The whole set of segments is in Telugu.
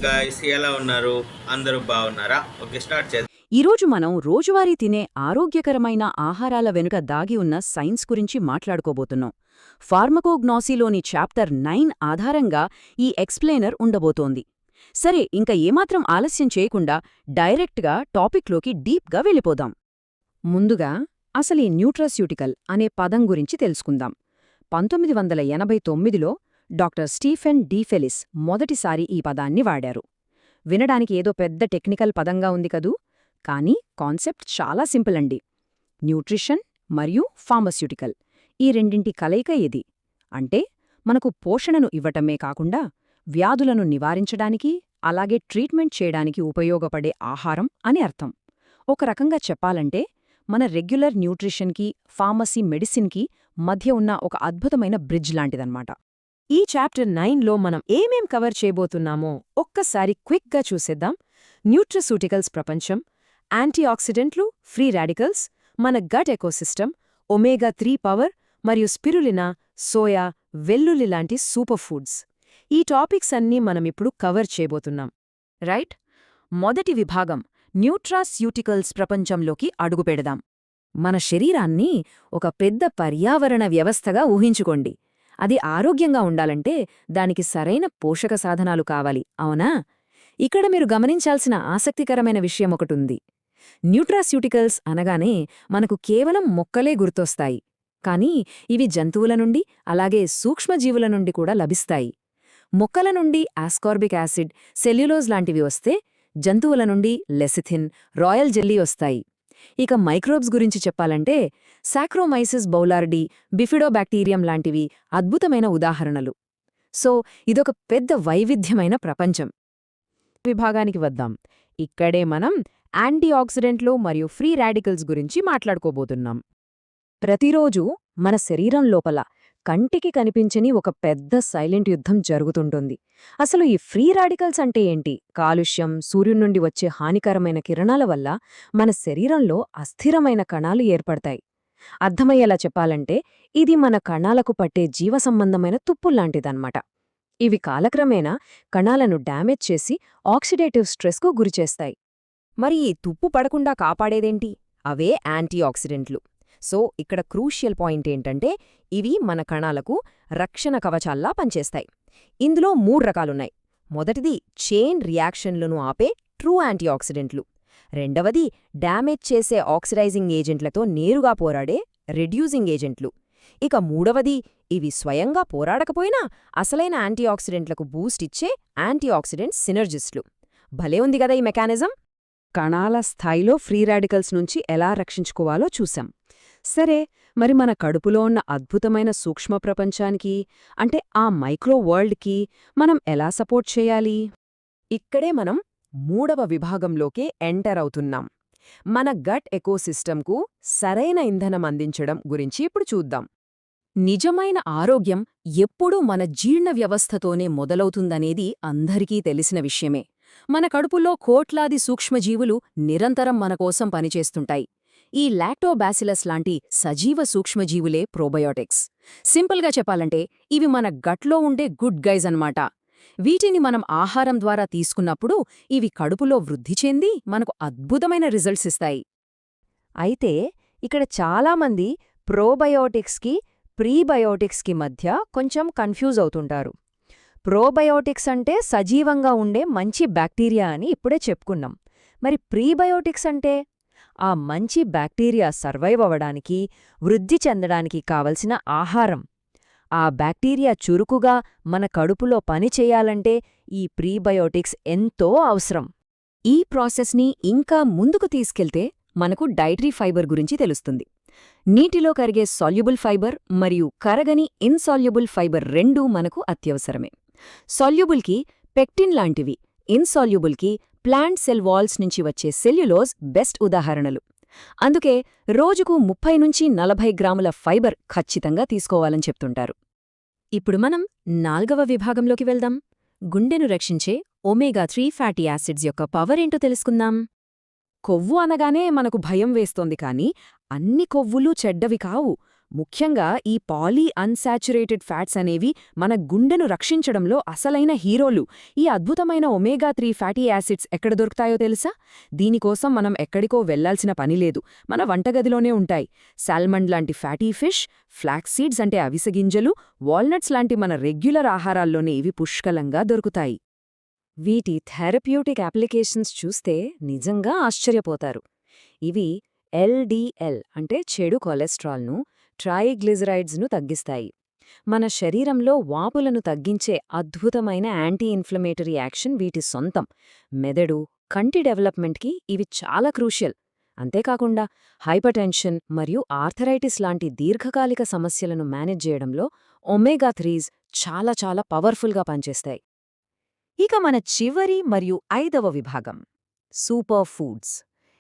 గాయ్స్, ఎలా ఉన్నారు? అందరూ బాగున్నారా? ఓకే, స్టార్ట్ చేద్దాం. ఈరోజు మనం రోజువారీ తినే ఆరోగ్యకరమైన ఆహారాల వెనుక దాగి ఉన్న సైన్స్ గురించి మాట్లాడుకోబోతున్నాం. ఫార్మకోగ్నాసీలోని చాప్టర్ 9 ఆధారంగా ఈ ఎక్స్ప్లెయినర్ ఉండబోతోంది. సరే, ఇంక ఏమాత్రం ఆలస్యం చేయకుండా డైరెక్ట్గా టాపిక్లోకి డీప్గా వెళ్ళిపోదాం. ముందుగా అసలీ న్యూట్రాస్యూటికల్ అనే పదం గురించి తెలుసుకుందాం. 1989లో డాక్టర్ స్టీఫెన్ డి ఫెలిస్ మొదటిసారి ఈ పదాన్ని వాడారు. వినడానికి ఏదో పెద్ద టెక్నికల్ పదంగా ఉంది కదూ, కానీ కాన్సెప్ట్ చాలా సింపుల్ అండి. న్యూట్రిషన్ మరియు ఫార్మస్యూటికల్, ఈ రెండింటి కలయిక ఇది. అంటే మనకు పోషణను ఇవ్వటమే కాకుండా వ్యాధులను నివారించడానికి, అలాగే ట్రీట్మెంట్ చేయడానికి ఉపయోగపడే ఆహారం అని అర్థం. ఒక రకంగా చెప్పాలంటే మన రెగ్యులర్ న్యూట్రిషన్కి, ఫార్మసీ మెడిసిన్కి మధ్య ఉన్న ఒక అద్భుతమైన బ్రిడ్జ్ లాంటిదన్నమాట. ఈ చాప్టర్ 9లో మనం ఏమేం కవర్ చేయబోతున్నామో ఒక్కసారి క్విక్గా చూసేద్దాం. న్యూట్రసూటికల్స్ ప్రపంచం, యాంటీఆక్సిడెంట్లు, ఫ్రీ రాడికల్స్, మన గట్ ఎకోసిస్టమ్, ఒమేగా-3 పవర్ మరియు స్పిరులినా, సోయా, వెల్లుల్లి లాంటి సూపర్ ఫుడ్స్. ఈ టాపిక్స్ అన్నీ మనమిప్పుడు కవర్ చేయబోతున్నాం. రైట్? మొదటి విభాగం న్యూట్రాస్యూటికల్స్ ప్రపంచంలోకి అడుగుపెడదాం. మన శరీరాన్ని ఒక పెద్ద పర్యావరణ వ్యవస్థగా ఊహించుకోండి. అది ఆరోగ్యంగా ఉండాలంటే దానికి సరైన పోషక సాధనాలు కావాలి, అవునా? ఇక్కడ మీరు గమనించాల్సిన ఆసక్తికరమైన విషయమొకటుంది. న్యూట్రాస్యూటికల్స్ అనగానే మనకు కేవలం మొక్కలే గుర్తొస్తాయి. కానీ ఇవి జంతువుల నుండి, అలాగే సూక్ష్మజీవుల నుండి కూడా లభిస్తాయి. మొక్కల నుండి ఆస్కార్బిక్ యాసిడ్, సెల్యులోజ్ లాంటివి వస్తే, జంతువుల నుండి లెసిథిన్, రాయల్ జెల్లీ వస్తాయి. ఇక మైక్రోబ్స్ గురించి చెప్పాలంటే సాక్రోమైసిస్ బౌలార్డీ, బిఫిడోబాక్టీరియం లాంటివి అద్భుతమైన ఉదాహరణలు. సో ఇదొక పెద్ద వైవిధ్యమైన ప్రపంచం. విభాగానికి వద్దాం. ఇక్కడే మనం యాంటీఆక్సిడెంట్లు మరియు ఫ్రీ రాడికల్స్ గురించి మాట్లాడుకోబోతున్నాం. ప్రతిరోజూ మన శరీరం లోపల కంటికి కనిపించని ఒక పెద్ద సైలెంట్ యుద్ధం జరుగుతుంటుంది. అసలు ఈ ఫ్రీ రాడికల్స్ అంటే ఏంటి? కాలుష్యం, సూర్యుడి నుండి వచ్చే హానికరమైన కిరణాల వల్ల మన శరీరంలో అస్థిరమైన కణాలు ఏర్పడతాయి. అర్థమయ్యేలా చెప్పాలంటే ఇది మన కణాలకు పట్టే జీవసంబంధమైన తుప్పుల్లాంటిదన్నమాట. ఇవి కాలక్రమేణా కణాలను డ్యామేజ్ చేసి ఆక్సిడేటివ్ స్ట్రెస్కు గురిచేస్తాయి. మరి ఈ తుప్పు పడకుండా కాపాడేదేంటి? అవే యాంటీఆక్సిడెంట్లు. సో ఇక్కడ క్రూషియల్ పాయింట్ ఏంటంటే ఇవి మన కణాలకు రక్షణ కవచాల్లా పనిచేస్తాయి. ఇందులో 3 రకాలున్నాయి. మొదటిది చైన్ రియాక్షన్లను ఆపే ట్రూ యాంటీఆక్సిడెంట్లు. రెండవది డ్యామేజ్ చేసే ఆక్సిడైజింగ్ ఏజెంట్లతో నేరుగా పోరాడే రెడ్యూసింగ్ ఏజెంట్లు. ఇక మూడవది ఇవి స్వయంగా పోరాడకపోయినా అసలైన యాంటీఆక్సిడెంట్లకు బూస్ట్ ఇచ్చే యాంటీఆక్సిడెంట్ సినర్జిస్ట్లు. భలే ఉంది గదా ఈ మెకానిజం! కణాల స్థాయిలో ఫ్రీ రాడికల్స్ నుంచి ఎలా రక్షించుకోవాలో చూశాం. సరే, మరి మన కడుపులో ఉన్న అద్భుతమైన సూక్ష్మ ప్రపంచానికి, అంటే ఆ మైక్రో వరల్డ్కి మనం ఎలా సపోర్ట్ చేయాలి? ఇక్కడే మనం 3వ విభాగంలోకే ఎంటర్ అవుతున్నాం. మన గట్ ఎకోసిస్టమ్కు సరైన ఇంధనం అందించడం గురించి ఇప్పుడు చూద్దాం. నిజమైన ఆరోగ్యం ఎప్పుడూ మన జీర్ణ వ్యవస్థతోనే మొదలవుతుందనేది అందరికీ తెలిసిన విషయమే. మన కడుపులో కోట్లాది సూక్ష్మజీవులు నిరంతరం మనకోసం పనిచేస్తుంటాయి. ఈ లాక్టోబాసిలస్ లాంటి సజీవ సూక్ష్మజీవులే ప్రోబయోటిక్స్. సింపుల్గా చెప్పాలంటే ఇవి మన గట్లో ఉండే గుడ్ గైజ్ అన్నమాట. వీటిని మనం ఆహారం ద్వారా తీసుకున్నప్పుడు ఇవి కడుపులో వృద్ధి చెంది మనకు అద్భుతమైన రిజల్ట్స్ ఇస్తాయి. అయితే ఇక్కడ చాలామంది ప్రోబయోటిక్స్కి, ప్రీబయోటిక్స్కి మధ్య కొంచెం కన్ఫ్యూజ్ అవుతుంటారు. ప్రోబయోటిక్స్ అంటే సజీవంగా ఉండే మంచి బ్యాక్టీరియా అని ఇప్పుడే చెప్పుకున్నాం. మరి ప్రీబయోటిక్స్ అంటే ఆ మంచి బ్యాక్టీరియా సర్వైవ్ అవ్వడానికి, వృద్ధి చెందడానికి కావలసిన ఆహారం. ఆ బ్యాక్టీరియా చురుకుగా మన కడుపులో పనిచేయాలంటే ఈ ప్రీబయోటిక్స్ ఎంతో అవసరం. ఈ ప్రాసెస్ని ఇంకా ముందుకు తీసుకెళ్తే మనకు డైటరీ ఫైబర్ గురించి తెలుస్తుంది. నీటిలో కరిగే సాల్యుబుల్ ఫైబర్ మరియు కరగని ఇన్సాల్యుబుల్ ఫైబర్ రెండూ మనకు అత్యవసరమే. సాల్యుబుల్కి పెక్టిన్ లాంటివి, ఇన్సాల్యుబుల్కి ప్లాంట్ సెల్ వాల్స్ నుంచి వచ్చే సెల్యులోజ్ బెస్ట్ ఉదాహరణలు. అందుకే రోజుకు 30-40 గ్రాముల ఫైబర్ ఖచ్చితంగా తీసుకోవాలని చెప్తుంటారు. ఇప్పుడు మనం 4వ విభాగంలోకి వెళ్దాం. గుండెను రక్షించే ఒమేగా-3 ఫ్యాటీ యాసిడ్స్ యొక్క పవర్ ఏంటో తెలుసుకుందాం. కొవ్వు అనగానే మనకు భయం వేస్తోంది, కానీ అన్ని కొవ్వులూ చెడ్డవి కావు. ముఖ్యంగా ఈ పాలీ అన్సాచురేటెడ్ ఫ్యాట్స్ అనేవి మన గుండెను రక్షించడంలో అసలైన హీరోలు. ఈ అద్భుతమైన ఒమేగా-3 ఫ్యాటీ యాసిడ్స్ ఎక్కడ దొరుకుతాయో తెలుసా? దీనికోసం మనం ఎక్కడికో వెళ్లాల్సిన పనిలేదు, మన వంటగదిలోనే ఉంటాయి. సాల్మన్ లాంటి ఫ్యాటీ ఫిష్, ఫ్లాక్స్ సీడ్స్ అంటే అవిసె గింజలు, వాల్నట్స్ లాంటి మన రెగ్యులర్ ఆహారాల్లోనే ఇవి పుష్కలంగా దొరుకుతాయి. వీటి థెరప్యూటిక్ అప్లికేషన్స్ చూస్తే నిజంగా ఆశ్చర్యపోతారు. ఇవి ఎల్డిఎల్ అంటే చెడు కొలెస్ట్రాల్ను, ట్రైగ్లిజరైడ్స్ను తగ్గిస్తాయి. మన శరీరంలో వాపులను తగ్గించే అద్భుతమైన యాంటీ ఇన్ఫ్లమేటరీ యాక్షన్ వీటి సొంతం. మెదడు, కంటి డెవలప్మెంట్కి ఇవి చాలా క్రూషియల్. అంతేకాకుండా హైపర్టెన్షన్ మరియు ఆర్థరైటిస్ లాంటి దీర్ఘకాలిక సమస్యలను మేనేజ్ చేయడంలో ఒమేగా-3s చాలా చాలా పవర్ఫుల్గా పనిచేస్తాయి. ఇక మన చివరి మరియు 5వ విభాగం సూపర్ ఫుడ్స్.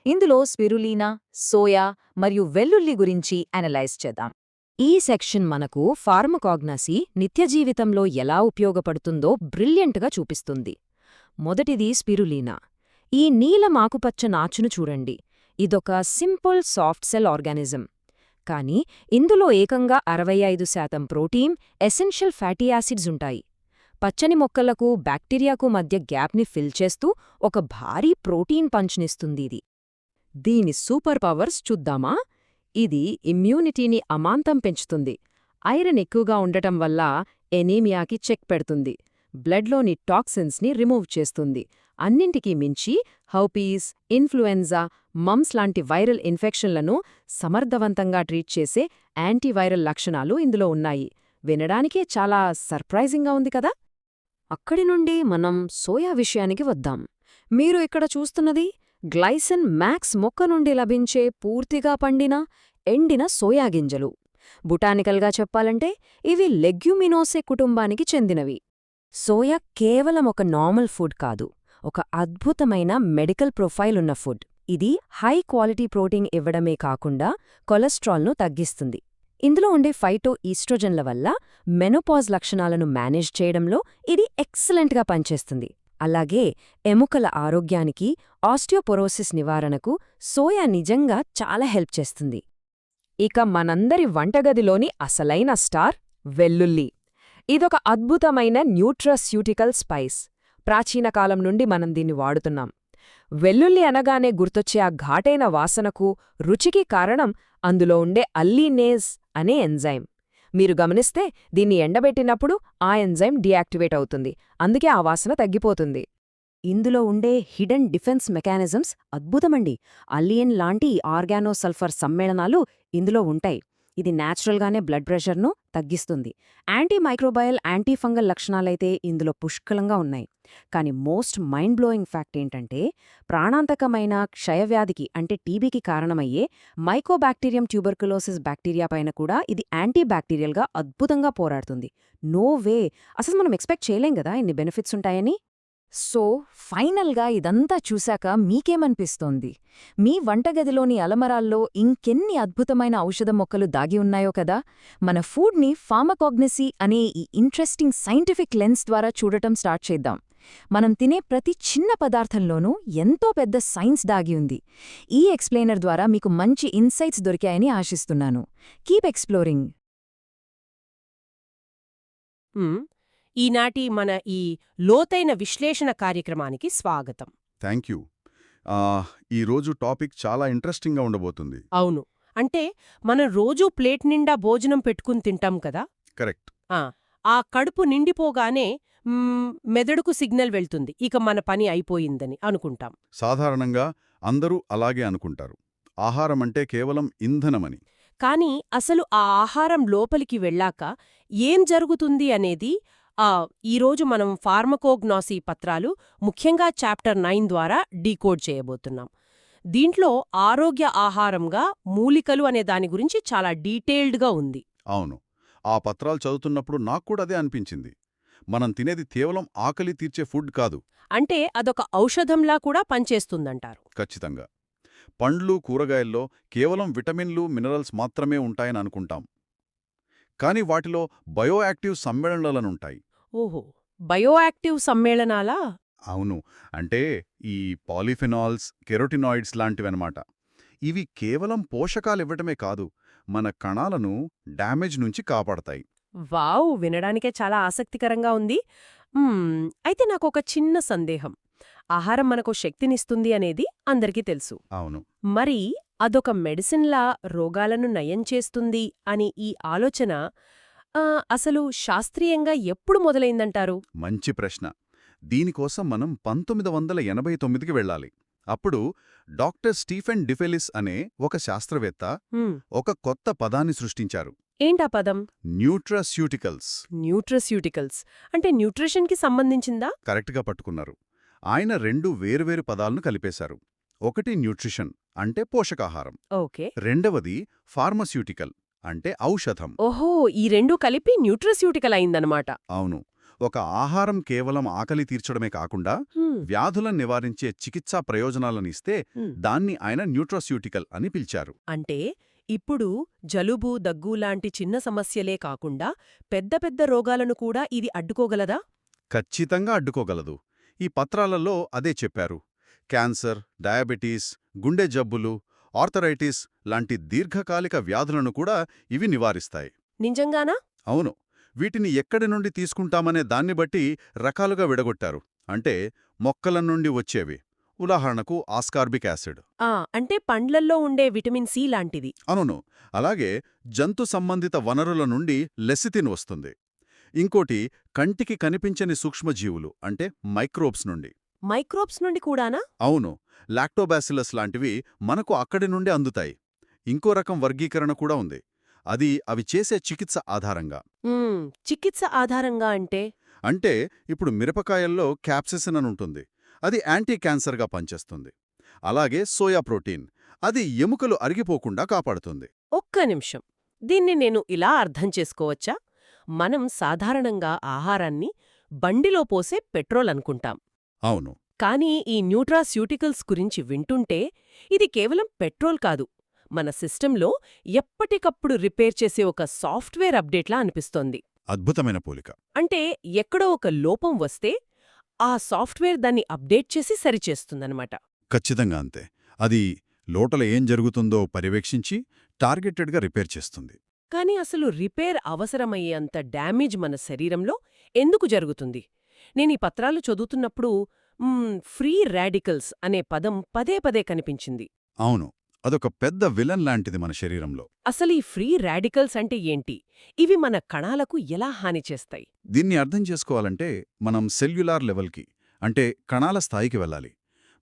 ఇందులో స్పిరులీనా, సోయా మరియు వెల్లుల్లి గురించి అనలైజ్ చేద్దాం. ఈ సెక్షన్ మనకు ఫార్మకాగ్నసీ నిత్యజీవితంలో ఎలా ఉపయోగపడుతుందో బ్రిలియంట్గా చూపిస్తుంది. మొదటిది స్పిరులీనా. ఈ నీలం ఆకుపచ్చ నాచును చూడండి. ఇదొక సింపుల్ సాఫ్ట్ సెల్ ఆర్గానిజం. కానీ ఇందులో ఏకంగా 65% ప్రోటీన్, ఎసెన్షియల్ ఫ్యాటీ యాసిడ్స్ ఉంటాయి. పచ్చని మొక్కలకు, బ్యాక్టీరియాకు మధ్య గ్యాప్ని ఫిల్ చేస్తూ ఒక భారీ ప్రోటీన్ పంచ్నిస్తుందిది. దీని సూపర్ పవర్స్ చూద్దామా? ఇది ఇమ్యూనిటీని అమాంతం పెంచుతుంది. ఐరన్ ఎక్కువగా ఉండటం వల్ల ఎనీమియాకి చెక్ పెడుతుంది. బ్లడ్లోని టాక్సిన్స్ని రిమూవ్ చేస్తుంది. అన్నింటికీ మించి హౌపీస్, ఇన్ఫ్లుయెంజా, మమ్స్ లాంటి వైరల్ ఇన్ఫెక్షన్లను సమర్థవంతంగా ట్రీట్ చేసే యాంటీవైరల్ లక్షణాలు ఇందులో ఉన్నాయి. వినడానికే చాలా సర్ప్రైజింగ్గా ఉంది కదా? అక్కడి నుండి మనం సోయా విషయానికి వద్దాం. మీరు ఇక్కడ చూస్తున్నది గ్లైసిన్ మ్యాక్స్ మొక్క నుండి లభించే పూర్తిగా పండిన, ఎండిన సోయా గింజలు. బొటానికల్గా చెప్పాలంటే ఇవి లెగ్యూమినోసే కుటుంబానికి చెందినవి. సోయా కేవలం ఒక నార్మల్ ఫుడ్ కాదు, ఒక అద్భుతమైన మెడికల్ ప్రొఫైల్ ఉన్న ఫుడ్. ఇది హై క్వాలిటీ ప్రోటీన్ ఇవ్వడమే కాకుండా కొలెస్ట్రాల్ను తగ్గిస్తుంది. ఇందులో ఉండే ఫైటో ఈస్ట్రోజన్ల వల్ల మెనోపాజ్ లక్షణాలను మేనేజ్ చేయడంలో ఇది ఎక్సలెంట్గా పనిచేస్తుంది. అలాగే ఎముకల ఆరోగ్యానికి, ఆస్టియోపొరోసిస్ నివారణకు సోయా నిజంగా చాలా హెల్ప్ చేస్తుంది. ఇక మనందరి వంటగదిలోని అసలైన స్టార్ వెల్లుల్లి. ఇదొక అద్భుతమైన న్యూట్రాస్యూటికల్ స్పైస్. ప్రాచీన కాలం నుండి మనం దీన్ని వాడుతున్నాం. వెల్లుల్లి అనగానే గుర్తొచ్చే ఆ ఘాటైన వాసనకు, రుచికి కారణం అందులో ఉండే అల్లీనేజ్ అనే ఎంజైమ్. మీరు గమనిస్తే దీన్ని ఎండబెట్టినప్పుడు ఆ ఎంజైమ్ డీయాక్టివేట్ అవుతుంది, అందుకే ఆ వాసన తగ్గిపోతుంది. ఇందులో ఉండే హిడెన్ డిఫెన్స్ మెకానిజమ్స్ అద్భుతమండి. అల్లియన్ లాంటి ఆర్గానోసల్ఫర్ సమ్మేళనాలు ఇందులో ఉంటాయి. ఇది న్యాచురల్గానే బ్లడ్ ప్రెషర్ను తగ్గిస్తుంది. యాంటీమైక్రోబయల్, యాంటీఫంగల్ లక్షణాలైతే ఇందులో పుష్కలంగా ఉన్నాయి. కానీ మోస్ట్ మైండ్ బ్లోయింగ్ ఫ్యాక్ట్ ఏంటంటే, ప్రాణాంతకమైన క్షయవ్యాధికి అంటే టీబీకి కారణమయ్యే మైకోబాక్టీరియం ట్యూబర్కులోసిస్ బ్యాక్టీరియా పైన కూడా ఇది యాంటీబ్యాక్టీరియల్గా అద్భుతంగా పోరాడుతుంది. No way! అసలు మనం ఎక్స్పెక్ట్ చేయలేం కదా ఇన్ని బెనిఫిట్స్ ఉంటాయని. సో ఫైనల్గా ఇదంతా చూశాక మీకేమనిపిస్తోంది? మీ వంటగదిలోని అలమరాల్లో ఇంకెన్ని అద్భుతమైన ఔషధ మొక్కలు దాగి ఉన్నాయో కదా? మన ఫుడ్ని ఫార్మకాగ్నసీ అనే ఈ ఇంట్రెస్టింగ్ సైంటిఫిక్ లెన్స్ ద్వారా చూడటం స్టార్ట్ చేద్దాం. మనం తినే ప్రతి చిన్న పదార్థంలోనూ ఎంతో పెద్ద సైన్స్ దాగి ఉంది. ఈ ఎక్స్ప్లెయినర్ ద్వారా మీకు మంచి ఇన్సైట్స్ దొరికాయని ఆశిస్తున్నాను. Keep exploring. ఈనాటి మన ఈ లోతైన విశ్లేషణ కార్యక్రమానికి స్వాగతం. Thank you. ఈరోజు టాపిక్ చాలా ఇంట్రెస్టింగ్గా ఉండబోతుంది. అవును, అంటే మనం రోజూ ప్లేట్ నిండా భోజనం పెట్టుకుని తింటాం కదా. కరెక్ట్. ఆ కడుపు నిండిపోగానే మెదడుకు సిగ్నల్ వెళ్తుంది, ఇక మన పని అయిపోయిందని అనుకుంటాం. సాధారణంగా అందరూ అలాగే అనుకుంటారు. ఆహారం అంటే కేవలం ఇంధనమని. కానీ అసలు ఆ ఆహారం లోపలికి వెళ్ళాక ఏం జరుగుతుంది అనేది ఈరోజు మనం ఫార్మకోగ్నాసీ పత్రాలు, ముఖ్యంగా చాప్టర్ 9 ద్వారా డీకోడ్ చేయబోతున్నాం. దీంట్లో ఆరోగ్య ఆహారంగా మూలికలు అనే దాని గురించి చాలా డీటెయిల్డ్గా ఉంది. అవును, ఆ పత్రాలు చదువుతున్నప్పుడు నాక్కూడా అదే అనిపించింది. మనం తినేది కేవలం ఆకలి తీర్చే ఫుడ్ కాదు. అంటే అదొక ఔషధంలా కూడా పనిచేస్తుందంటారు. ఖచ్చితంగా. పండ్లు, కూరగాయల్లో కేవలం విటమిన్లు, మినరల్స్ మాత్రమే ఉంటాయని అనుకుంటాం. కానీ వాటిలో బయోయాక్టివ్ సమ్మేళనాలుంటాయి. ఓహో, బయోయాక్టివ్ సమ్మేళనాలా? అవును, అంటే ఈ పాలిఫెనాల్స్, కెరోటినాయిడ్స్ లాంటివన్నమాట. ఇవి కేవలం పోషకాలివ్వటమే కాదు, మన కణాలను డ్యామేజ్ నుంచి కాపాడతాయి. వావ్! వినడానికే చాలా ఆసక్తికరంగా ఉంది. అయితే నాకొక చిన్న సందేహం. ఆహారం మనకు శక్తినిస్తుంది అనేది అందరికీ తెలుసు. అవును. మరి అదొక మెడిసిన్లా రోగాలను నయం చేస్తుంది అని ఈ ఆలోచన అసలు శాస్త్రీయంగా ఎప్పుడు మొదలైందంటారు? మంచి ప్రశ్న. దీనికోసం మనం 1989కి వెళ్ళాలి. అప్పుడు డాక్టర్ స్టీఫెన్ డిఫెలిస్ అనే ఒక శాస్త్రవేత్త ఒక కొత్త పదాన్ని సృష్టించారు. ఏంటా పదం? న్యూట్రాస్యూటికల్స్. న్యూట్రస్యూటికల్స్ అంటే న్యూట్రిషన్కి సంబంధించిందా? కరెక్ట్గా పట్టుకున్నారు. ఆయన 2 వేరువేరు పదాలను కలిపేశారు. ఒకటి న్యూట్రిషన్ అంటే పోషకాహారం, ఓకే. రెండవది ఫార్మస్యూటికల్ అంటే ఔషధం. ఓహో, ఈ రెండూ కలిపి న్యూట్రస్యూటికల్ అయిందనమాట. అవును. ఒక ఆహారం కేవలం ఆకలి తీర్చడమే కాకుండా వ్యాధులను నివారించే చికిత్సా ప్రయోజనాలనిస్తే దాన్ని ఆయన న్యూట్రాస్యూటికల్ అని పిలిచారు. అంటే ఇప్పుడు జలుబు, దగ్గు లాంటి చిన్న సమస్యలే కాకుండా పెద్ద పెద్ద రోగాలను కూడా ఇది అడ్డుకోగలదా? ఖచ్చితంగా అడ్డుకోగలదు. ఈ పత్రాలలో అదే చెప్పారు. క్యాన్సర్, డయాబెటీస్, గుండె జబ్బులు, ఆర్థరైటిస్ లాంటి దీర్ఘకాలిక వ్యాధులను కూడా ఇవి నివారిస్తాయి. నిజంగానా? అవును. వీటిని ఎక్కడి నుండి తీసుకుంటామనే దాన్ని బట్టి రకాలుగా విడగొట్టారు. అంటే మొక్కల నుండి వచ్చేవి, ఉదాహరణకు ఆస్కార్బిక్ యాసిడ్. అంటే పండ్లల్లో ఉండే విటమిన్ సి లాంటిది. అవును. అలాగే జంతు సంబంధిత వనరుల నుండి లెసితిన్ వస్తుంది. ఇంకోటి కంటికి కనిపించని సూక్ష్మజీవులు అంటే మైక్రోబ్స్ నుండి. మైక్రోబ్స్ నుండి కూడానా? అవును. లాక్టోబాసిల్లస్ లాంటివి మనకు అక్కడి నుండి అందుతాయి. ఇంకో రకం వర్గీకరణ కూడా ఉంది. అవి చేసే చికిత్స ఆధారంగా. చికిత్స ఆధారంగా అంటే? అంటే ఇప్పుడు మిరపకాయల్లో క్యాప్సిసిన్ అని ఉంటుంది. అది యాంటీ క్యాన్సర్గా పనిచేస్తుంది. అలాగే సోయా ప్రోటీన్, అది ఎముకలు అరిగిపోకుండా కాపాడుతుంది. ఒక్క నిమిషం, దీన్ని నేను ఇలా అర్థం చేసుకోవచ్చా? మనం సాధారణంగా ఆహారాన్ని బండిలో పోసే పెట్రోల్ అనుకుంటాం. అవును. కానీ ఈ న్యూట్రాస్యూటికల్స్ గురించి వింటుంటే ఇది కేవలం పెట్రోల్ కాదు, మన సిస్టంలో ఎప్పటికప్పుడు రిపేర్ చేసే ఒక సాఫ్ట్వేర్ అప్డేట్లా అనిపిస్తోంది. అద్భుతమైన పోలిక. అంటే ఎక్కడో ఒక లోపం వస్తే ఆ సాఫ్ట్వేర్ దాన్ని అప్డేట్ చేసి సరిచేస్తుందన్నమాట. ఖచ్చితంగా అంతే. అది లోపల ఏం జరుగుతుందో పర్యవేక్షించి టార్గెటెడ్గా రిపేర్ చేస్తుంది. కానీ అసలు రిపేర్ అవసరమయ్యేంత డ్యామేజ్ మన శరీరంలో ఎందుకు జరుగుతుంది? నేనీ పత్రాలు చదువుతున్నప్పుడు ఫ్రీ రాడికల్స్ అనే పదం పదే పదే కనిపించింది. అవును. అదొక పెద్ద విలన్ లాంటిది మన శరీరంలో. అసలు ఈ ఫ్రీ రాడికల్స్ అంటే ఏంటి? ఇవి మన కణాలకు ఎలా హాని చేస్తాయి? దీన్ని అర్థం చేసుకోవాలంటే మనం సెల్యులార్ లెవెల్కి, అంటే కణాల స్థాయికి వెళ్ళాలి.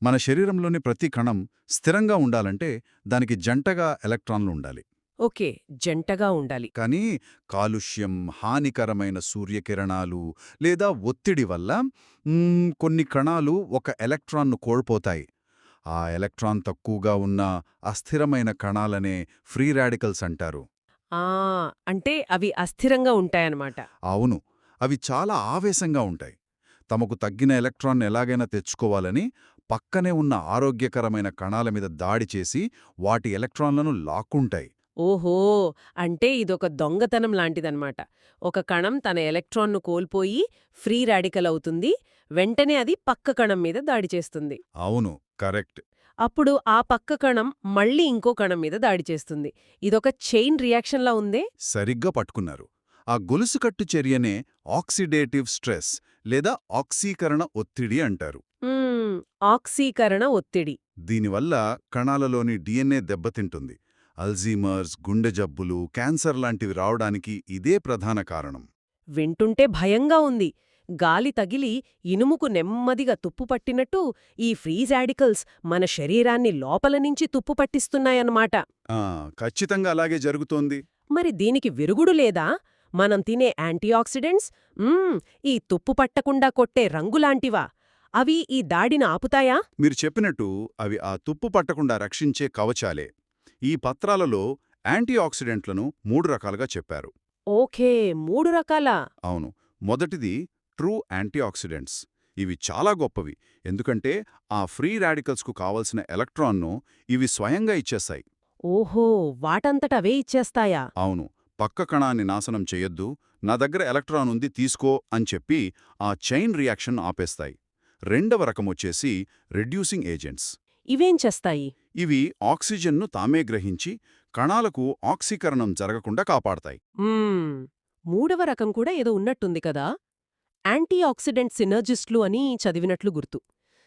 మన శరీరంలోని ప్రతి కణం స్థిరంగా ఉండాలంటే దానికి జంటగా ఎలక్ట్రాన్లు ఉండాలి. ఓకే, జంటగా ఉండాలి. కానీ కాలుష్యం, హానికరమైన సూర్యకిరణాలు లేదా ఒత్తిడి వల్ల కొన్ని కణాలు ఒక ఎలక్ట్రాన్ను కోల్పోతాయి. ఆ ఎలక్ట్రాన్ తక్కువగా ఉన్న అస్థిరమైన కణాలనే ఫ్రీ రాడికల్స్ అంటారు. అంటే అవి అస్థిరంగా ఉంటాయన్నమాట. అవును. అవి చాలా ఆవేశంగా ఉంటాయి. తమకు తగ్గిన ఎలక్ట్రాన్ ఎలాగైనా తెచ్చుకోవాలని పక్కనే ఉన్న ఆరోగ్యకరమైన కణాల మీద దాడి చేసి వాటి ఎలక్ట్రాన్లను లాక్కుంటాయి. ఓహో, అంటే ఇదొక దొంగతనం లాంటిదన్నమాట. ఒక కణం తన ఎలక్ట్రాన్ను కోల్పోయి ఫ్రీ రాడికల్ అవుతుంది, వెంటనే అది పక్క కణం మీద దాడి చేస్తుంది. అవును, కరెక్ట్. అప్పుడు ఆ పక్క కణం మళ్ళీ ఇంకో కణం మీద దాడి చేస్తుంది. ఇదొక చైన్ రియాక్షన్లా ఉందే. సరిగ్గా పట్టుకున్నారు. ఆ గొలుసుకట్టు చర్యనే ఆక్సిడేటివ్ స్ట్రెస్ లేదా ఆక్సీకరణ ఒత్తిడి అంటారు. ఆక్సీకరణ ఒత్తిడి. దీనివల్ల కణాలలోని డిఎన్ఏ దెబ్బతింటుంది. అల్జీమర్స్, గుండె జబ్బులు, క్యాన్సర్ లాంటివి రావడానికి ఇదే ప్రధాన కారణం. వింటుంటే భయంగా ఉంది. గాలి తగిలి ఇనుముకు నెమ్మదిగా తుప్పుపట్టినట్టు ఈ ఫ్రీ రాడికల్స్ మన శరీరాన్ని లోపల నుంచి తుప్పుపట్టిస్తున్నాయన్నమాట. ఖచ్చితంగా అలాగే జరుగుతోంది. మరి దీనికి విరుగుడు లేదా? మనం తినే యాంటీఆక్సిడెంట్స్ ఈ తుప్పు పట్టకుండా కొట్టే రంగులాంటివా? అవి ఈ దాడిని ఆపుతాయా? మీరు చెప్పినట్టు అవి ఆ తుప్పు పట్టకుండా రక్షించే కవచాలే. ఈ పత్రాలలో యాంటీఆక్సిడెంట్లను 3 రకాలుగా చెప్పారు. ఓకే, 3 రకాలా? అవును. మొదటిది ట్రూ యాంటీఆక్సిడెంట్స్. ఇవి చాలా గొప్పవి, ఎందుకంటే ఆ ఫ్రీ రాడికల్స్కు కావలసిన ఎలక్ట్రాన్ను ఇవి స్వయంగా ఇచ్చేస్తాయి. ఓహో, వాటంతటవే ఇచ్చేస్తాయా? అవును. పక్క కణాన్ని నాశనం చెయ్యొద్దు, నా దగ్గర ఎలక్ట్రాన్ ఉంది తీసుకో అని చెప్పి ఆ చైన్ రియాక్షన్ ఆపేస్తాయి. రెండవ రకమొచ్చేసి రెడ్యూసింగ్ ఏజెంట్స్. ఇవేం చేస్తాయి? ఇవి ఆక్సిజన్ను తామే గ్రహించి కణాలకు ఆక్సీకరణం జరగకుండా కాపాడతాయి. మూడవ రకం కూడా ఏదో ఉన్నట్టుంది కదా, యాంటీఆక్సిడెంట్ సినర్జిస్ట్లు అని చదివినట్లు గుర్తు.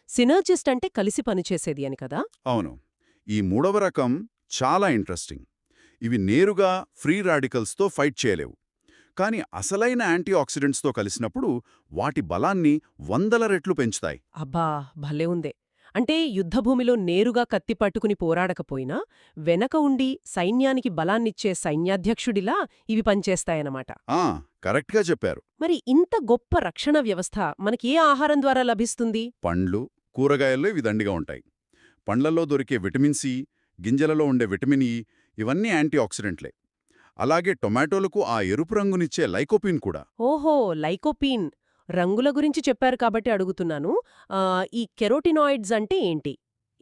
సినర్జిస్ట్ అంటే కలిసి పనిచేసేది అని కదా. అవును, ఈ మూడవ రకం చాలా ఇంట్రెస్టింగ్. ఇవి నేరుగా ఫ్రీ రాడికల్స్తో ఫైట్ చేయలేవు, కానీ అసలైన యాంటీఆక్సిడెంట్స్తో కలిసినప్పుడు వాటి బలాన్ని 100 రెట్లు పెంచుతాయి. అబ్బా, భలే ఉందే. అంటే యుద్ధభూమిలో నేరుగా కత్తి పట్టుకుని పోరాడకపోయినా వెనక ఉండి సైన్యానికి బలాన్నిచ్చే సైన్యాధ్యక్షుడిలా ఇవి పనిచేస్తాయన్నమాట. కరెక్ట్గా చెప్పారు. మరి ఇంత గొప్ప రక్షణ వ్యవస్థ మనకి ఏ ఆహారం ద్వారా లభిస్తుంది? పండ్లు, కూరగాయల్లో ఇవి దండిగా ఉంటాయి. పండ్లలో దొరికే విటమిన్ సి, గింజలలో ఉండే విటమిన్ ఇ ఇవన్నీ యాంటీఆక్సిడెంట్లే. అలాగే టొమాటోలకు ఆ ఎరుపు రంగునిచ్చే లైకోపీన్ కూడా. ఓహో, లైకోపీన్. రంగుల గురించి చెప్పారు కాబట్టి అడుగుతున్నాను. ఈ కెరోటినాయిడ్స్ అంటే ఏంటి?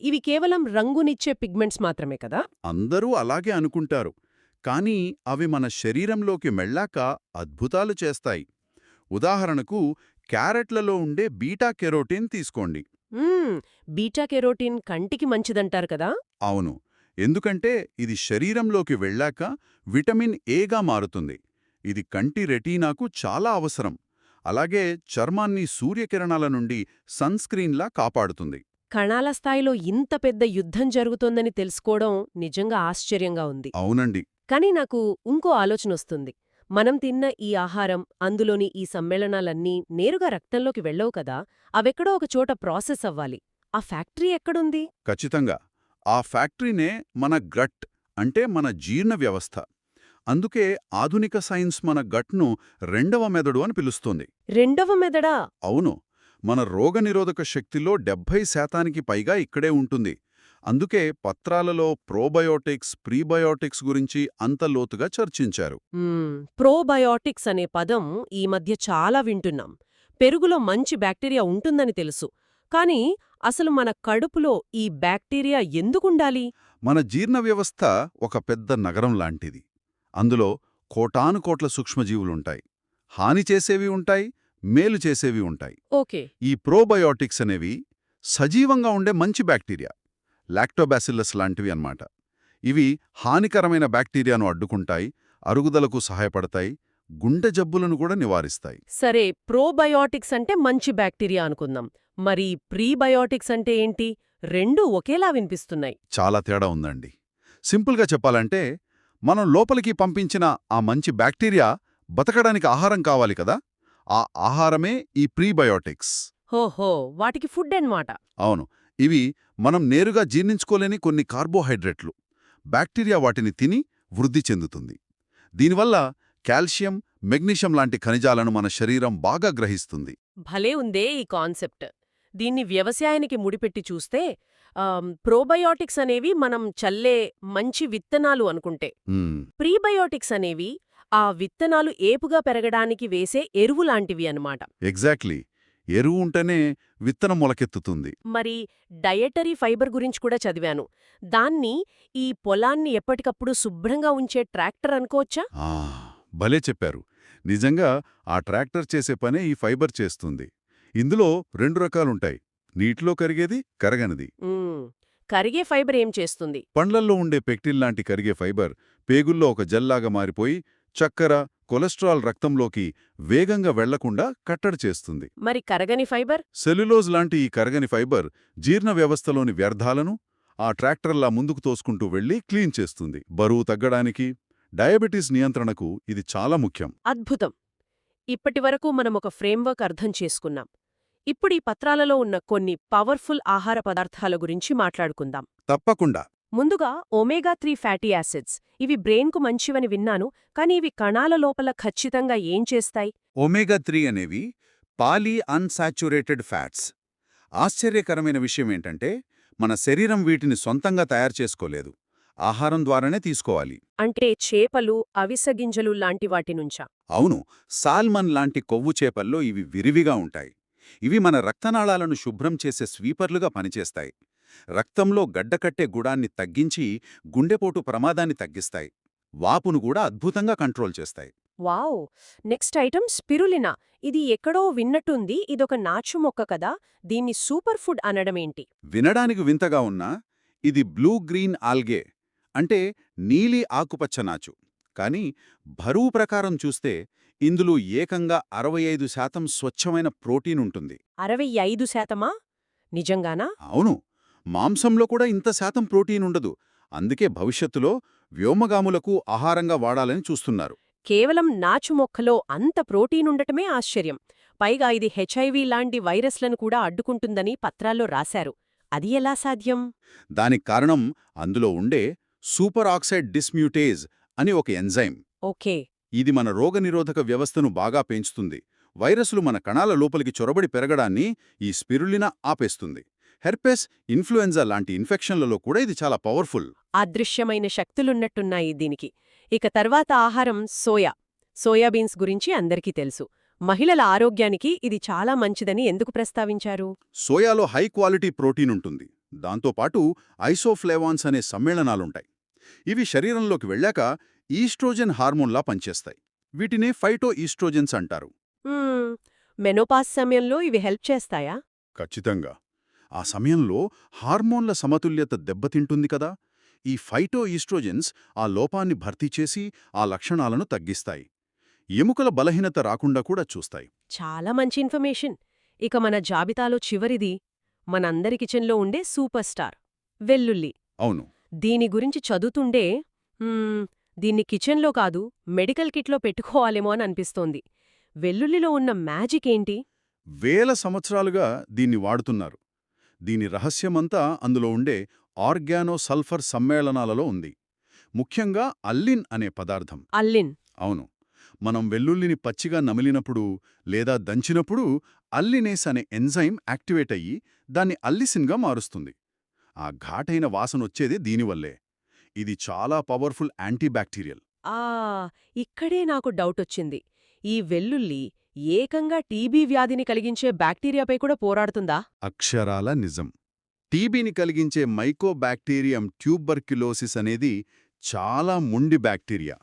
ఇవి కేవలం రంగునిచ్చే పిగ్మెంట్స్ మాత్రమే కదా? అందరూ అలాగే అనుకుంటారు, కానీ అవి మన శరీరంలోకి మెళ్ళాక అద్భుతాలు చేస్తాయి. ఉదాహరణకు క్యారెట్లలో ఉండే బీటా కెరోటిన్ తీసుకోండి. బీటా కెరోటిన్ కంటికి మంచిదంటారు కదా? అవును, ఎందుకంటే ఇది శరీరంలోకి వెళ్ళాక విటమిన్ ఏగా మారుతుంది. ఇది కంటి రెటీనాకు చాలా అవసరం. అలాగే చర్మాన్ని సూర్యకిరణాల నుండి సన్స్క్రీన్లా కాపాడుతుంది. కణాల స్థాయిలో ఇంత పెద్ద యుద్ధం జరుగుతోందని తెలుసుకోవడం నిజంగా ఆశ్చర్యంగా ఉంది. అవునండి. కానీ నాకు ఇంకో ఆలోచనొస్తుంది. మనం తిన్న ఈ ఆహారం, అందులోని ఈ సమ్మేళనాలన్నీ నేరుగా రక్తంలోకి వెళ్ళవు కదా, అవెక్కడో ఒక చోట ప్రాసెస్ అవ్వాలి. ఆ ఫ్యాక్టరీ ఎక్కడుంది? ఖచ్చితంగా ఆ ఫ్యాక్టరీనే మన గట్, అంటే మన జీర్ణ వ్యవస్థ. అందుకే ఆధునిక సైన్స్ మన గట్ను రెండవ మెదడు అని పిలుస్తుంది. రెండవ మెదడా? అవును, మన రోగనిరోధక శక్తిలో 70% పైగా ఇక్కడే ఉంటుంది. అందుకే పత్రాలలో ప్రోబయోటిక్స్, ప్రీబయోటిక్స్ గురించి అంత లోతుగా చర్చించారు. ప్రోబయోటిక్స్ అనే పదం ఈ మధ్య చాలా వింటున్నాం. పెరుగులో మంచి బ్యాక్టీరియా ఉంటుందని తెలుసు, కానీ అసలు మన కడుపులో ఈ బ్యాక్టీరియా ఎందుకుండాలి? మన జీర్ణ వ్యవస్థ ఒక పెద్ద నగరం లాంటిది. అందులో కోటానుకోట్ల సూక్ష్మజీవులుంటాయి. హాని చేసేవి ఉంటాయి, మేలు చేసేవి ఉంటాయి. ఓకే. ఈ ప్రోబయోటిక్స్ అనేవి సజీవంగా ఉండే మంచి బ్యాక్టీరియా, లాక్టోబాసిల్లస్ లాంటివి అన్నమాట. ఇవి హానికరమైన బ్యాక్టీరియాను అడ్డుకుంటాయి, అరుగుదలకు సహాయపడతాయి, గుండె జబ్బులను కూడా నివారిస్తాయి. సరే, ప్రోబయోటిక్స్ అంటే మంచి బ్యాక్టీరియా అనుకుందాం. మరి ప్రీబయోటిక్స్ అంటే ఏంటి? రెండూ ఒకేలా వినిపిస్తున్నాయి. చాలా తేడా ఉందండి. సింపుల్గా చెప్పాలంటే, మనం లోపలికి పంపించిన ఆ మంచి బ్యాక్టీరియా బతకడానికి ఆహారం కావాలి కదా, ఆ ఆహారమే ఈ ప్రీబయోటిక్స్. హోహో, వాటికి ఫుడ్ అన్నమాట. అవును, ఇవి మనం నేరుగా జీర్ణించుకోలేని కొన్ని కార్బోహైడ్రేట్లు. బ్యాక్టీరియా వాటిని తిని వృద్ధి చెందుతుంది. దీనివల్ల కాల్షియం, మెగ్నీషియం లాంటి ఖనిజాలను మన శరీరం బాగా గ్రహిస్తుంది. భలే ఉందే ఈ కాన్సెప్ట్. దీన్ని వ్యవసాయానికి ముడిపెట్టి చూస్తే ప్రోబయోటిక్స్ అనేవి మనం చల్లే మంచి విత్తనాలు అనుకుంటే, ప్రీబయోటిక్స్ అనేవి ఆ విత్తనాలు ఏపుగా పెరగడానికి వేసే ఎరువులాంటివి అన్నమాట. ఎగ్జాక్ట్లీ, ఎరువు ఉంటేనే విత్తనం మొలకెత్తుతుంది. మరి డయటరీ ఫైబర్ గురించి కూడా చదివాను. దాన్ని ఈ పొలాన్ని ఎప్పటికప్పుడు శుభ్రంగా ఉంచే ట్రాక్టర్ అనుకోవచ్చా? భలే చెప్పారు. నిజంగా ఆ ట్రాక్టర్ చేసే పనే ఈ ఫైబర్ చేస్తుంది. ఇందులో 2 రకాలుంటాయి, నీటిలో కరిగేది, కరగనిది. కరిగే ఫైబర్ ఏం చేస్తుంది? పండ్లల్లో ఉండే పెక్టిన్ లాంటి కరిగే ఫైబర్ పేగుల్లో ఒక జెల్లాగా మారిపోయి చక్కెర, కొలెస్ట్రాల్ రక్తంలోకి వేగంగా వెళ్లకుండా కట్టడి చేస్తుంది. మరి కరగని ఫైబర్? సెల్యులోజ్ లాంటి ఈ కరగని ఫైబర్ జీర్ణ వ్యవస్థలోని వ్యర్థాలను ఆ ట్రాక్టర్లా ముందుకు తోసుకుంటూ వెళ్లి క్లీన్ చేస్తుంది. బరువు తగ్గడానికి, డయాబెటీస్ నియంత్రణకు ఇది చాలా ముఖ్యం. అద్భుతం. ఇప్పటివరకు మనం ఒక ఫ్రేమ్వర్క్ అర్థం చేసుకున్నాం. ఇప్పుడు ఈ పత్రాలలో ఉన్న కొన్ని పవర్ఫుల్ ఆహార పదార్థాల గురించి మాట్లాడుకుందాం. తప్పకుండా. ముందుగా ఒమేగా-3 ఫ్యాటీ యాసిడ్స్. ఇవి బ్రెయిన్కు మంచివని విన్నాను, కానీ ఇవి కణాల లోపల ఖచ్చితంగా ఏం చేస్తాయి? ఒమేగా-3 అనేవి పాలీ అన్సాచురేటెడ్ ఫ్యాట్స్. ఆశ్చర్యకరమైన విషయమేంటంటే, మన శరీరం వీటిని సొంతంగా తయారు చేసుకోలేదు, ఆహారం ద్వారానే తీసుకోవాలి. అంటే చేపలు, అవిసెగింజలు లాంటి వాటి నుంచా? అవును, సాల్మన్ లాంటి కొవ్వు చేపల్లో ఇవి విరివిగా ఉంటాయి. ఇవి మన రక్తనాళాలను శుభ్రం చేసే స్వీపర్లుగా పనిచేస్తాయి. రక్తంలో గడ్డకట్టే గుడాన్ని తగ్గించి గుండెపోటు ప్రమాదాన్ని తగ్గిస్తాయి. వాపును కూడా అద్భుతంగా కంట్రోల్ చేస్తాయి. వావ్! Next item spirulina. ఇది ఎక్కడో విన్నట్టుంది. ఇదొక నాచు మొక్క కదా, దీన్ని సూపర్ ఫుడ్ అనడమేంటి? వినడానికి వింతగా ఉన్నా ఇది బ్లూ గ్రీన్ ఆల్గే అంటే నీలి ఆకుపచ్చ నాచు. కానీ బరువు ప్రకారం చూస్తే ఇందులో ఏకంగా 65% స్వచ్ఛమైన ప్రోటీన్ ఉంటుంది. 65%? నిజంగానా? అవును, మాంసంలో కూడా ఇంత శాతం ప్రోటీన్ ఉండదు. అందుకే భవిష్యత్తులో వ్యోమగాములకు ఆహారంగా వాడాలని చూస్తున్నారు. కేవలం నాచు మొక్కలో అంత ప్రోటీనుండటమే ఆశ్చర్యం. పైగా ఇది హెచ్ఐవి లాంటి వైరస్లను కూడా అడ్డుకుంటుందని పత్రాల్లో రాశారు. అది ఎలా సాధ్యం? దానికి కారణం అందులో ఉండే సూపర్ ఆక్సైడ్ డిస్మ్యూటేజ్ అని ఒక ఎంజైమ్. ఓకే. ఇది మన రోగనిరోధక వ్యవస్థను బాగా పెంచుతుంది. వైరస్లు మన కణాల లోపలికి చొరబడి పెరగడాన్ని ఈ స్పిరులినా ఆపేస్తుంది. హెర్పెస్, ఇన్ఫ్లుయెంజా లాంటి ఇన్ఫెక్షన్లలో కూడా ఇది చాలా పవర్ఫుల్. అదృశ్యమైన శక్తులున్నట్టున్నాయి దీనికి. ఇక తర్వాత ఆహారం సోయాబీన్స్ గురించి అందరికీ తెలుసు. మహిళల ఆరోగ్యానికి ఇది చాలా మంచిదని ఎందుకు ప్రస్తావించారు? సోయాలో హై క్వాలిటీ ప్రోటీన్ ఉంటుంది. దాంతోపాటు ఐసోఫ్లేవాన్స్ అనే సమ్మేళనాలుంటాయి. ఇవి శరీరంలోకి వెళ్ళాక ఈస్ట్రోజెన్ హార్మోన్లా పనిచేస్తాయి. వీటినే ఫైటో ఈస్ట్రోజెన్స్ అంటారు. మెనోపాజ్ సమయంలో ఇవి హెల్ప్ చేస్తాయా? ఖచ్చితంగా. ఆ సమయంలో హార్మోన్ల సమతుల్యత దెబ్బతింటుంది కదా. ఈ ఫైటో ఈస్ట్రోజెన్స్ ఆ లోపాన్ని భర్తీ చేసి ఆ లక్షణాలను తగ్గిస్తాయి. ఎముకల బలహీనత రాకుండా కూడా చూస్తాయి. చాలా మంచి ఇన్ఫర్మేషన్. ఇక మన జాబితాలో చివరిది మనందరి కిచెన్లో ఉండే సూపర్ స్టార్ వెల్లుల్లి. అవును. దీని గురించి చదువుతుండే దీన్ని కిచెన్లో కాదు మెడికల్ కిట్లో పెట్టుకోవాలేమో అని అనిపిస్తోంది. వెల్లుల్లిలో ఉన్న మ్యాజిక్ ఏంటి? వేల సంవత్సరాలుగా దీన్ని వాడుతున్నారు. దీని రహస్యమంతా అందులో ఉండే ఆర్గానో సల్ఫర్ సమ్మేళనాలలో ఉంది. ముఖ్యంగా అల్లిన్ అనే పదార్థం. అల్లిన్? అవును. మనం వెల్లుల్లిని పచ్చిగా నమిలినప్పుడు లేదా దంచినప్పుడు అల్లినేస్ అనే ఎంజైమ్ యాక్టివేట్ అయ్యి దాన్ని అల్లిసిన్గా మారుస్తుంది. ఆ ఘాటైన వాసనొచ్చేదే దీనివల్లే. ఇది చాలా పవర్ఫుల్ యాంటీబ్యాక్టీరియల్. ఇక్కడే నాకు డౌటొచ్చింది. ఈ వెల్లుల్లి ఏకంగా టీబీ వ్యాధిని కలిగించే బ్యాక్టీరియాపై కూడా పోరాడుతుందా? అక్షరాల నిజం. టీబీని కలిగించే మైకోబాక్టీరియం ట్యూబర్క్యులోసిస్ అనేది చాలా మొండి బ్యాక్టీరియా.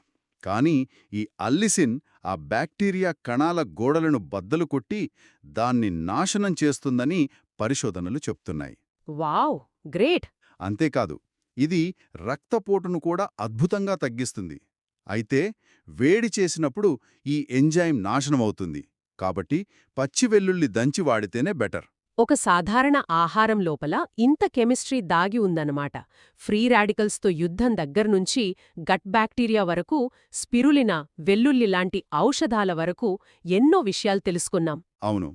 కానీ ఈ అల్లిసిన్ ఆ బ్యాక్టీరియా కణాల గోడలను బద్దలు కొట్టి దాన్ని నాశనం చేస్తుందని పరిశోధనలు చెప్తున్నాయి. Wow, great! అంతేకాదు, ఇది రక్తపోటును కూడా అద్భుతంగా తగ్గిస్తుంది. అయితే వేడి చేసినప్పుడు ఈ ఎంజైమ్ నాశనమవుతుంది. కాబట్టి పచ్చి వెల్లుల్లి దంచి వాడితేనే బెటర్. ఒక సాధారణ ఆహారం లోపల ఇంత కెమిస్ట్రీ దాగి ఉందన్నమాట. ఫ్రీ రాడికల్స్తో యుద్ధం దగ్గర్నుంచి గట్ బ్యాక్టీరియా వరకు, స్పిరులినా, వెల్లుల్లి లాంటి ఔషధాల వరకు ఎన్నో విషయాలు తెలుసుకున్నాం. అవును.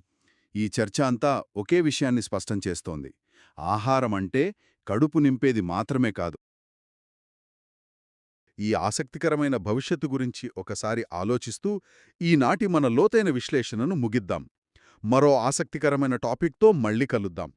ఈ చర్చ అంతా ఒకే విషయాన్ని స్పష్టం చేస్తోంది. ఆహారమంటే కడుపు నింపేది మాత్రమే కాదు. ఈ ఆసక్తికరమైన భవిష్యత్తు గురించి ఒకసారి ఆలోచిస్తూ ఈనాటి మన లోతైన విశ్లేషణను ముగిద్దాం. మరో ఆసక్తికరమైన టాపిక్తో మళ్ళీ కలుద్దాం.